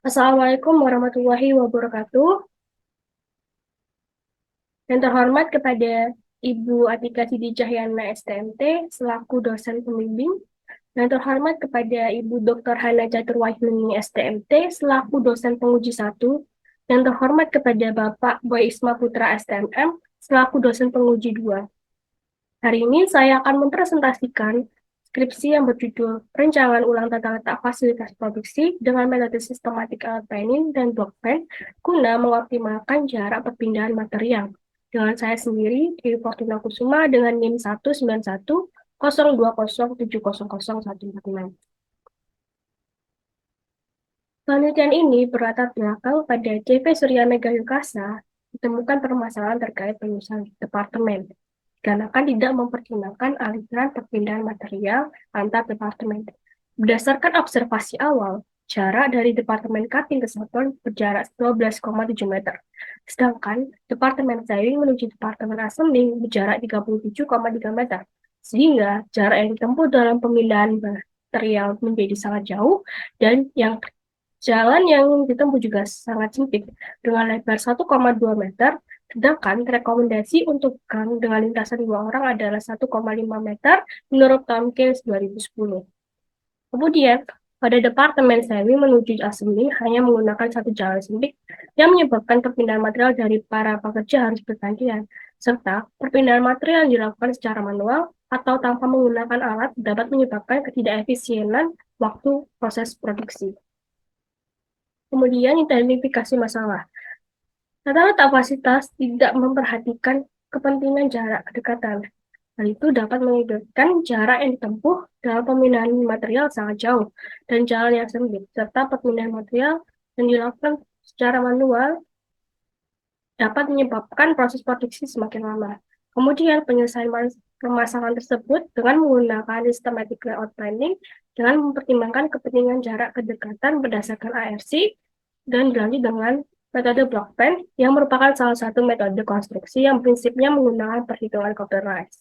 Assalamualaikum warahmatullahi wabarakatuh. Yang terhormat kepada Ibu Atika Sidi Cahyana STMT selaku dosen pembimbing. Yang terhormat kepada Ibu Dr. Hana Caturwahyuni STMT selaku dosen penguji 1. Yang terhormat kepada Bapak Boy Isma Putra STMM selaku dosen penguji 2. Hari ini saya akan mempresentasikan skripsi yang berjudul Perencanaan Ulang Tata Letak Fasilitas Produksi dengan metode sistematik alat planning dan blockchain guna mengoptimalkan jarak perpindahan material. Dengan saya sendiri, Dewi Fortuna Kusuma dengan NIM 19102070014. Penelitian ini berlatar belakang pada CV Surya Mega Yukasa ditemukan permasalahan terkait penyusunan departemen dikarenakan tidak mempertimbangkan aliran perpindahan material antar departemen. Berdasarkan observasi awal, jarak dari departemen cutting ke satuan berjarak 12,7 meter, sedangkan departemen saving menuju departemen assembling berjarak 37,3 meter, sehingga jarak yang ditempuh dalam pemindahan material menjadi sangat jauh dan jalan yang ditempuh juga sangat sempit dengan lebar 1,2 meter. Sedangkan rekomendasi untuk gang dengan lintasan 2 orang adalah 1,5 meter menurut Tompkins 2010. Kemudian, pada departemen semi menuju assembly hanya menggunakan satu jalan sempit yang menyebabkan perpindahan material dari para pekerja harus bergantian, serta perpindahan material yang dilakukan secara manual atau tanpa menggunakan alat dapat menyebabkan ketidakefisienan waktu proses produksi. Kemudian, identifikasi masalah. Tata letak fasilitas tidak memperhatikan kepentingan jarak kedekatan. Hal itu dapat menyebabkan jarak yang ditempuh dalam pemindahan material sangat jauh dan jalan yang sempit, serta perpindahan material yang dilakukan secara manual dapat menyebabkan proses produksi semakin lama. Kemudian penyelesaian permasalahan tersebut dengan menggunakan systematic layout planning dengan mempertimbangkan kepentingan jarak kedekatan berdasarkan ARC dan dilanjut dengan metode blockchain yang merupakan salah satu metode konstruksi yang prinsipnya menggunakan perhitungan computerized.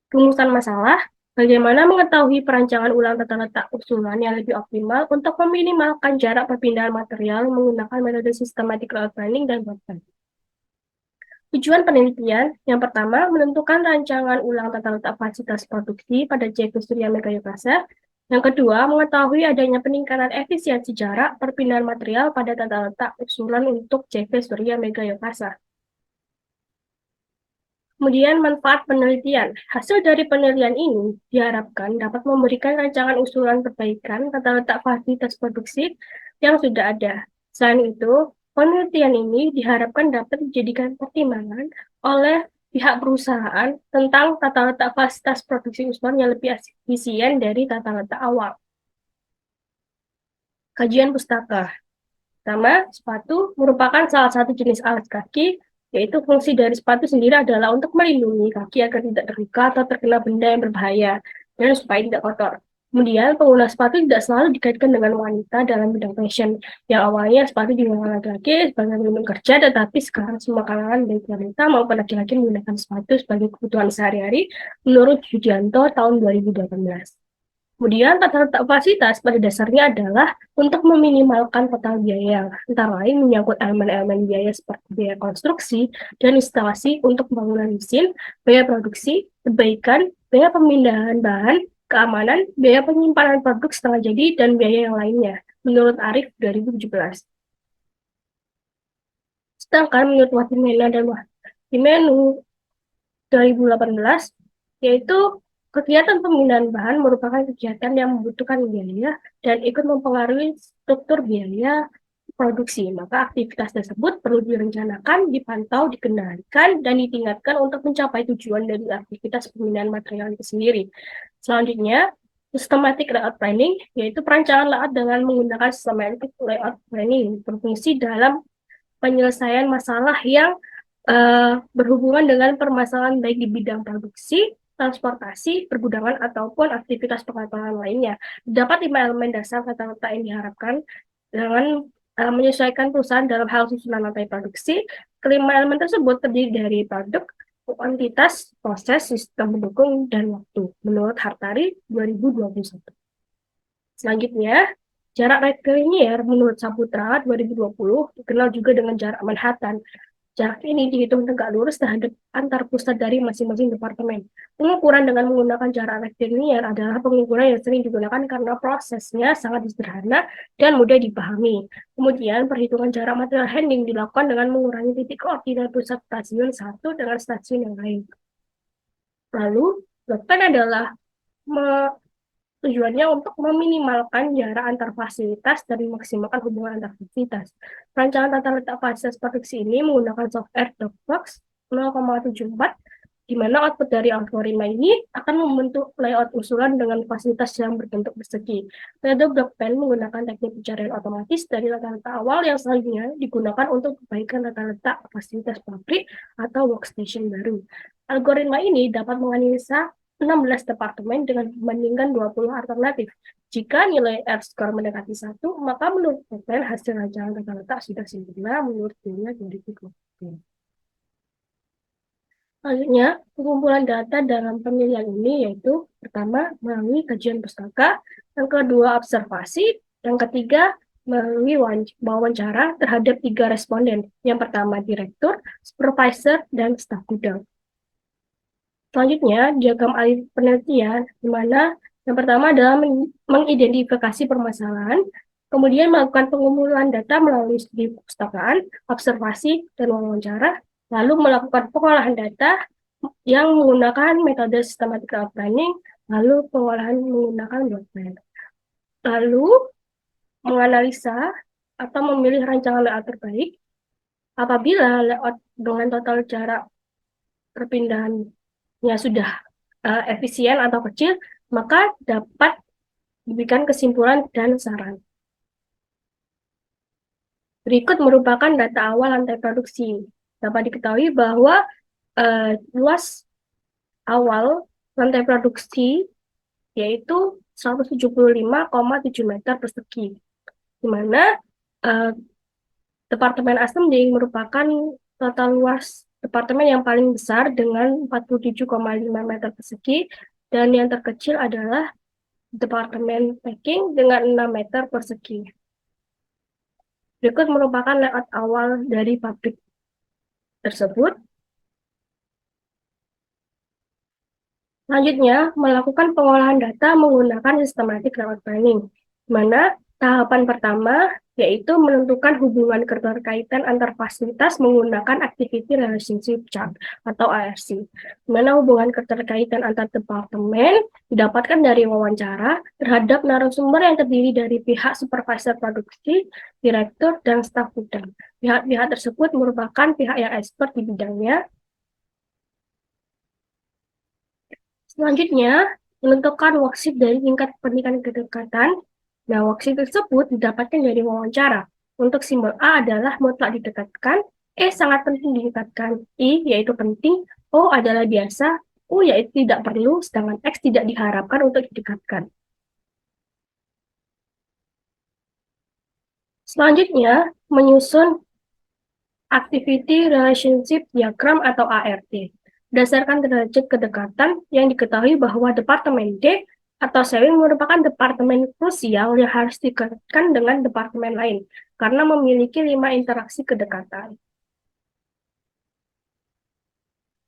Rumusan masalah, bagaimana mengetahui perancangan ulang tata letak usulan yang lebih optimal untuk meminimalkan jarak perpindahan material menggunakan metode systematic layout planning dan blockchain. Tujuan penelitian, yang pertama, menentukan rancangan ulang tata letak fasilitas produksi pada CV Surya Mega Yukasa. Yang kedua, mengetahui adanya peningkatan efisiensi jarak perpindahan material pada tata letak usulan untuk CV Surya Mega Yukasa. Kemudian manfaat penelitian. Hasil dari penelitian ini diharapkan dapat memberikan rancangan usulan perbaikan tata letak fasilitas produksi yang sudah ada. Selain itu, penelitian ini diharapkan dapat dijadikan pertimbangan oleh pihak perusahaan tentang tata letak fasilitas produksi usulan yang lebih efisien dari tata letak awal. Kajian pustaka. Pertama, sepatu merupakan salah satu jenis alas kaki, yaitu fungsi dari sepatu sendiri adalah untuk melindungi kaki agar tidak terluka atau terkena benda yang berbahaya, dan supaya tidak kotor. Kemudian, pengguna sepatu tidak selalu dikaitkan dengan wanita dalam bidang fashion. Yang awalnya sepatu digunakan laki-laki sebagai pelindung kerja, tetapi sekarang semua kalangan baik wanita maupun laki-laki menggunakan sepatu sebagai kebutuhan sehari-hari menurut Yudianto tahun 2018. Kemudian tata letak fasilitas pada dasarnya adalah untuk meminimalkan total biaya, antara lain menyangkut elemen-elemen biaya seperti biaya konstruksi dan instalasi untuk pembangunan mesin, biaya produksi, perbaikan, biaya pemindahan bahan, keamanan, biaya penyimpanan produk setengah jadi, dan biaya yang lainnya, menurut Arif 2017. Sedangkan menurut Watimena dan Wahimenu 2018, yaitu kegiatan pemindahan bahan merupakan kegiatan yang membutuhkan biaya dan ikut mempengaruhi struktur biaya produksi. Maka aktivitas tersebut perlu direncanakan, dipantau, dikendalikan, dan ditingkatkan untuk mencapai tujuan dari aktivitas pemindahan material itu sendiri. Selanjutnya, systematic layout planning, yaitu perancangan layout dengan menggunakan systematic layout planning, berfungsi dalam penyelesaian masalah yang berhubungan dengan permasalahan baik di bidang produksi, transportasi, pergudangan, ataupun aktivitas pengembangan lainnya. Dapat 5 elemen dasar tata letak yang diharapkan dengan menyesuaikan perusahaan dalam hal susunan rantai produksi. Kelima elemen tersebut terdiri dari produk, kuantitas, proses, sistem pendukung, dan waktu, menurut Hartari 2021. Selanjutnya, Jarak rektilinear menurut Saputra 2020 dikenal juga dengan jarak Manhattan. Jarak ini dihitung tegak lurus terhadap antar pusat dari masing-masing departemen. Pengukuran dengan menggunakan jarak rektilinear adalah pengukuran yang sering digunakan karena prosesnya sangat sederhana dan mudah dipahami. Kemudian, perhitungan jarak material handling dilakukan dengan mengurangi titik koordinat pusat stasiun satu dengan stasiun yang lain. Lalu, blockchain adalah tujuannya untuk meminimalkan jarak antar fasilitas dan memaksimalkan hubungan antar fasilitas. Rancangan tata letak fasilitas produksi ini menggunakan software Dropbox 0,74, di mana output dari algoritma ini akan membentuk layout usulan dengan fasilitas yang berbentuk persegi. Metode blockchain menggunakan teknik pencarian otomatis dari tata letak awal yang selanjutnya digunakan untuk perbaikan tata letak fasilitas pabrik atau workstation baru. Algoritma ini dapat menganalisa 16 departemen dengan membandingkan 20 alternatif. Jika nilai R-score mendekati 1, maka menurut blockchain hasil rancangan tata letak sudah sempurna menurut dunia 2020. Selanjutnya, pengumpulan data dalam penilaian ini yaitu pertama, melalui kajian pustaka, yang kedua, observasi, yang ketiga, melalui wawancara terhadap 3 responden. Yang pertama, direktur, supervisor, dan staf gudang. Selanjutnya, diagram alih penelitian, di mana yang pertama adalah mengidentifikasi permasalahan, kemudian melakukan pengumpulan data melalui studi perpustakaan, observasi, dan wawancara, lalu melakukan pengolahan data yang menggunakan metode systematic layout planning, lalu pengolahan menggunakan blockchain. Lalu, menganalisa atau memilih rancangan layout terbaik. Apabila layout dengan total jarak perpindahannya sudah efisien atau kecil, maka dapat diberikan kesimpulan dan saran. Berikut merupakan data awal lantai produksi. Dapat diketahui bahwa luas awal lantai produksi yaitu 175,7 meter persegi, di mana Departemen Assembly merupakan total luas departemen yang paling besar dengan 47,5 meter persegi, dan yang terkecil adalah Departemen Packing dengan 6 meter persegi. Berikut merupakan layout awal dari pabrik tersebut. Selanjutnya, melakukan pengolahan data menggunakan systematic layout planning, di mana tahapan pertama yaitu menentukan hubungan keterkaitan antar fasilitas menggunakan Activity Relationship Chart atau ARC, di mana hubungan keterkaitan antar departemen didapatkan dari wawancara terhadap narasumber yang terdiri dari pihak supervisor produksi, direktur, dan staf gudang. Pihak-pihak tersebut merupakan pihak yang expert di bidangnya. Selanjutnya, menentukan worksheet dari tingkat pendidikan kedekatan. Nah, worksheet tersebut didapatkan dari wawancara. Untuk simbol A adalah mutlak didekatkan, E sangat penting didekatkan, I yaitu penting, O adalah biasa, U yaitu tidak perlu, sedangkan X tidak diharapkan untuk didekatkan. Selanjutnya, menyusun Activity Relationship Diagram atau ARD. Berdasarkan derajat kedekatan yang diketahui bahwa Departemen D atau Sewing merupakan departemen krusial yang harus dikaitkan dengan departemen lain karena memiliki 5 interaksi kedekatan.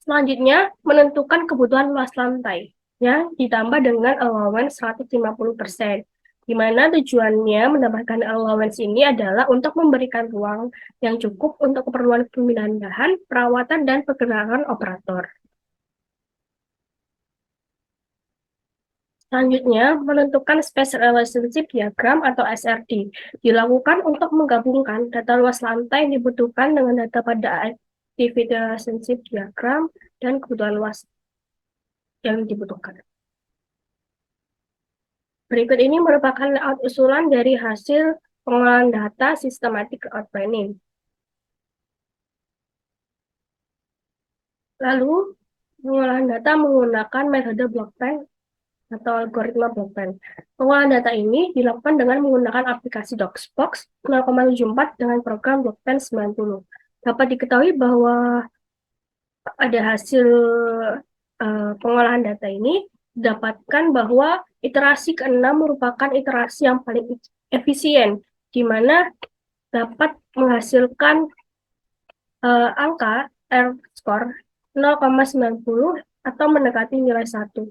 Selanjutnya, menentukan kebutuhan luas lantai yang ditambah dengan allowance 150%. Di mana tujuannya menambahkan allowance ini adalah untuk memberikan ruang yang cukup untuk keperluan pemindahan bahan, perawatan, dan pergerakan operator. Selanjutnya, menentukan Space Relationship Diagram atau SRD. Dilakukan untuk menggabungkan data luas lantai yang dibutuhkan dengan data pada Activity Relationship Diagram dan kebutuhan luas yang dibutuhkan. Berikut ini merupakan layout usulan dari hasil pengolahan data Systematic Layout Planning. Lalu, pengolahan data menggunakan metode blockchain atau algoritma blockchain. Pengolahan data ini dilakukan dengan menggunakan aplikasi DocSbox 0,74 dengan program blockchain 90. Dapat diketahui bahwa ada hasil pengolahan data ini didapatkan bahwa iterasi ke-6 merupakan iterasi yang paling efisien, di mana dapat menghasilkan angka R score 0,90 atau mendekati nilai 1.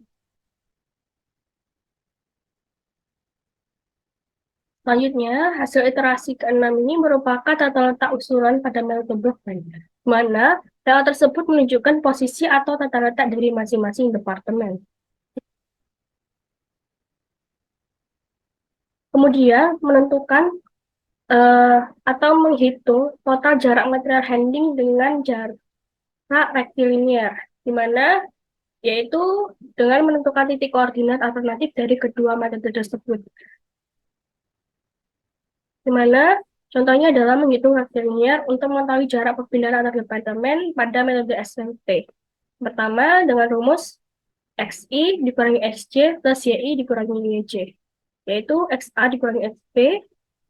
Selanjutnya, hasil iterasi ke-6 ini merupakan tata letak usulan pada metode blockchain, di mana layout tersebut menunjukkan posisi atau tata letak dari masing-masing departemen. Kemudian, menentukan atau menghitung total jarak material handling dengan jarak rektilinear, di mana yaitu dengan menentukan titik koordinat alternatif dari kedua metode tersebut. Di mana contohnya adalah menghitung rektilinear untuk mengetahui jarak perpindahan antar departemen pada metode SLP. Pertama, dengan rumus XI dikurangi XJ plus YI dikurangi YJ, yaitu XA dikurangi XB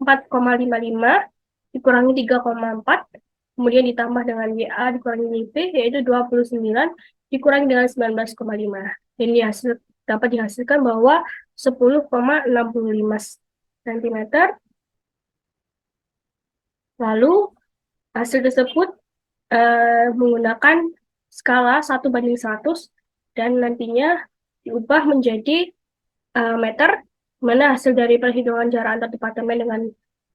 4,55 dikurangi 3,4, kemudian ditambah dengan YA dikurangi YB, yaitu 29 dikurangi dengan 19,5. Ini dapat dihasilkan bahwa 10,65 cm. Lalu hasil tersebut menggunakan skala 1:100 dan nantinya diubah menjadi meter, mana hasil dari perhitungan jarak antar departemen dengan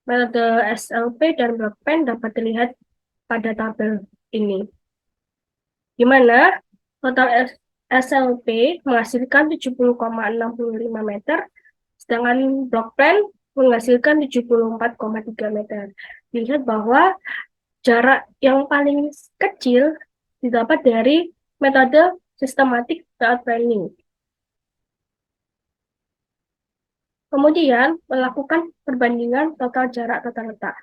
metode SLP dan blockchain dapat dilihat pada tabel ini, di mana total SLP menghasilkan 70,65 meter, sedangkan blockchain menghasilkan 74,3 meter. Dilihat bahwa jarak yang paling kecil didapat dari metode systematic layout planning. Kemudian melakukan perbandingan total jarak tata letak.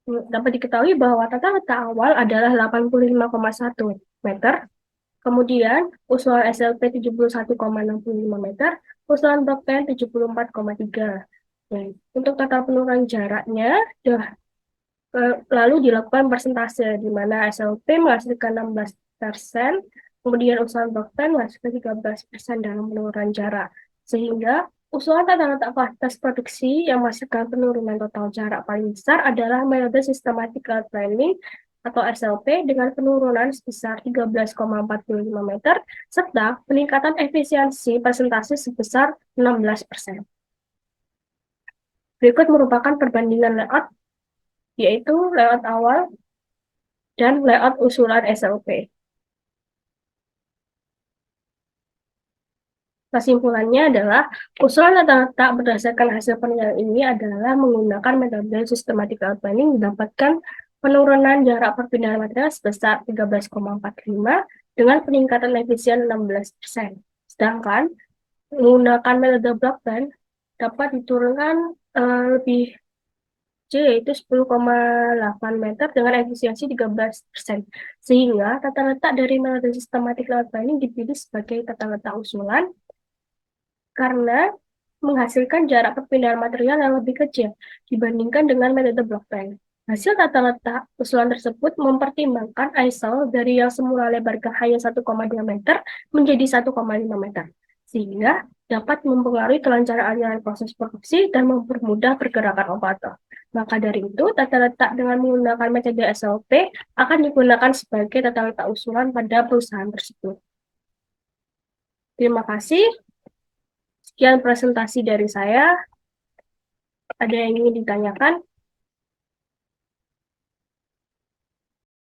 Dapat diketahui bahwa tata letak awal adalah 85,1 meter, kemudian usulan SLP 71,65 meter, usulan blockchain 74,3. Untuk total penurunan jaraknya, lalu dilakukan persentase, di mana SLP menghasilkan 16%, kemudian usulan blockchain menghasilkan 13% dalam penurunan jarak. Sehingga usulan tata letak fasilitas produksi yang menghasilkan penurunan total jarak paling besar adalah metode systematic layout planning atau SLP dengan penurunan sebesar 13,45 meter, serta peningkatan efisiensi persentase sebesar 16%. Berikut merupakan perbandingan layout, yaitu layout awal dan layout usulan SLP. Kesimpulannya adalah, usulan tata letak berdasarkan hasil penilaian ini adalah menggunakan metode systematic layout planning mendapatkan penurunan jarak perpindahan material sebesar 13,45 dengan peningkatan efisien 16%. Sedangkan menggunakan metode blockchain dapat diturunkan lebih yaitu 10,8 meter dengan efisiensi 13%. Sehingga tata letak dari metode systematic layout planning dipilih sebagai tata letak usulan karena menghasilkan jarak perpindahan material yang lebih kecil dibandingkan dengan metode blockchain. Hasil tata letak usulan tersebut mempertimbangkan ISO dari yang semula lebarnya hanya 1,2 meter menjadi 1,5 meter, sehingga dapat mempengaruhi kelancaran aliran proses produksi dan mempermudah pergerakan operator. Maka dari itu, tata letak dengan menggunakan metode SLP akan digunakan sebagai tata letak usulan pada perusahaan tersebut. Terima kasih. Sekian presentasi dari saya. Ada yang ingin ditanyakan?